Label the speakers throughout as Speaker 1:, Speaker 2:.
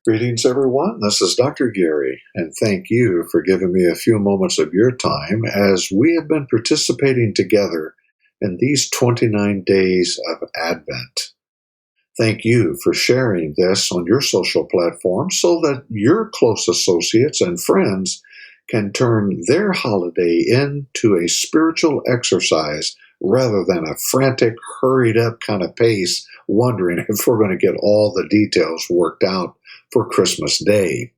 Speaker 1: Greetings, everyone. This is Dr. Gary, and thank you for giving me a few moments of your time as we have been participating together in these 29 days of Advent. Thank you for sharing this on your social platforms so that your close associates and friends can turn their holiday into a spiritual exercise rather than a frantic, hurried up kind of pace, wondering if we're going to get all the details worked out for Christmas Day.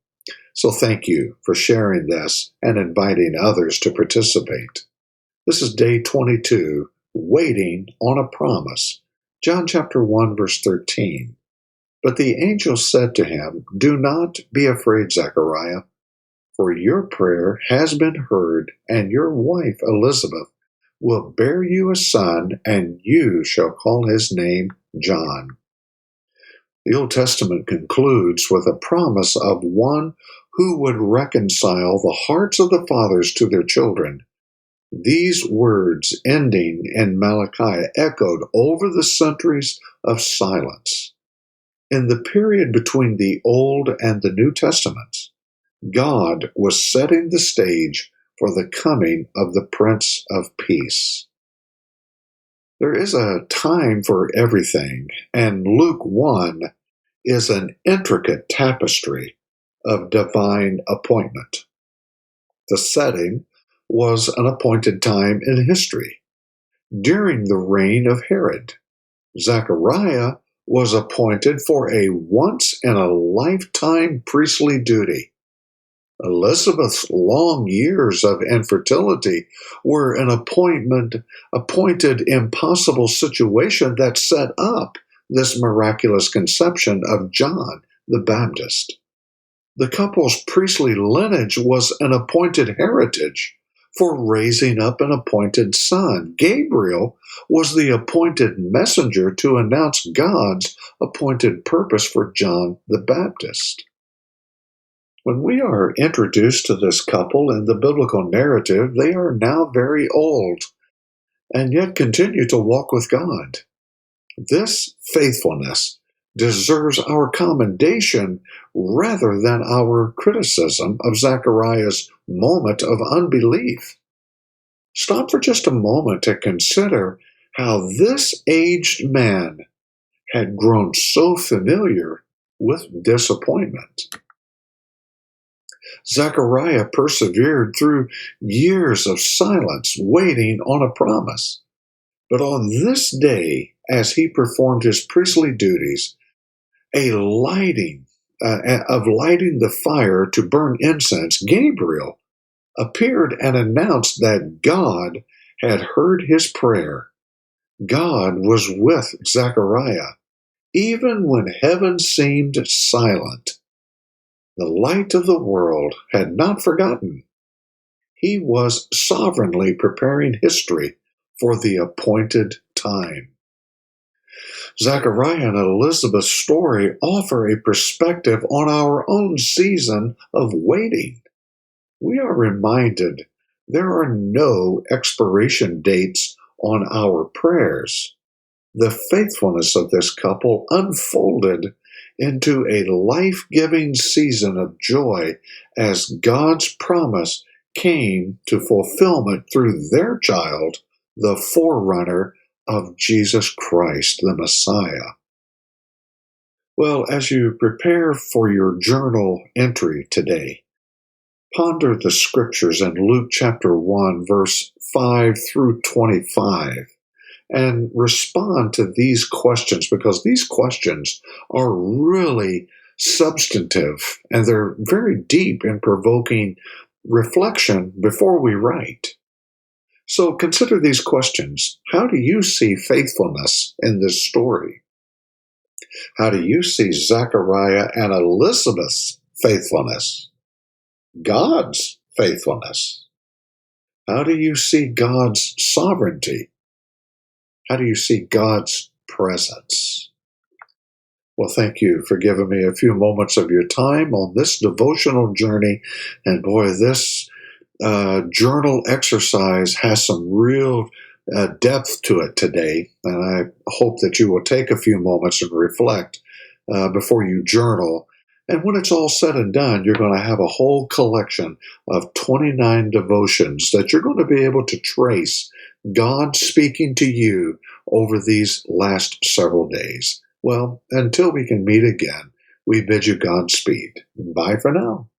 Speaker 1: So thank you for sharing this and inviting others to participate. This is day 22, Waiting on a Promise. John chapter 1, verse 13. But the angel said to him, "Do not be afraid, Zechariah, for your prayer has been heard, and your wife Elizabeth will bear you a son, and you shall call his name John." The Old Testament concludes with a promise of one who would reconcile the hearts of the fathers to their children. These words, ending in Malachi, echoed over the centuries of silence. In the period between the Old and the New Testaments, God was setting the stage for the coming of the Prince of Peace. There is a time for everything, and Luke 1 is an intricate tapestry of divine appointment. The setting was an appointed time in history. During the reign of Herod, Zechariah was appointed for a once-in-a-lifetime priestly duty. Elizabeth's long years of infertility were an appointed impossible situation that set up this miraculous conception of John the Baptist. The couple's priestly lineage was an appointed heritage for raising up an appointed son. Gabriel was the appointed messenger to announce God's appointed purpose for John the Baptist. When we are introduced to this couple in the biblical narrative, they are now very old and yet continue to walk with God. This faithfulness deserves our commendation rather than our criticism of Zechariah's moment of unbelief. Stop for just a moment to consider how this aged man had grown so familiar with disappointment. Zechariah persevered through years of silence, waiting on a promise. But on this day, as he performed his priestly duties, lighting the fire to burn incense, Gabriel appeared and announced that God had heard his prayer. God was with Zechariah, even when heaven seemed silent. The light of the world had not forgotten. He was sovereignly preparing history for the appointed time. Zechariah and Elizabeth's story offer a perspective on our own season of waiting. We are reminded there are no expiration dates on our prayers. The faithfulness of this couple unfolded into a life-giving season of joy as God's promise came to fulfillment through their child, the forerunner of Jesus Christ, the Messiah. Well, as you prepare for your journal entry today, ponder the scriptures in Luke chapter 1, verse 5 through 25, and respond to these questions, because these questions are really substantive and they're very deep in provoking reflection before we write. So consider these questions. How do you see faithfulness in this story? How do you see Zechariah and Elizabeth's faithfulness? God's faithfulness? How do you see God's sovereignty? How do you see God's presence? Well, thank you for giving me a few moments of your time on this devotional journey. And boy, this journal exercise has some real depth to it today. And I hope that you will take a few moments and reflect before you journal And when it's all said and done, you're going to have a whole collection of 29 devotions that you're going to be able to trace God speaking to you over these last several days. Well, until we can meet again, we bid you Godspeed. Bye for now.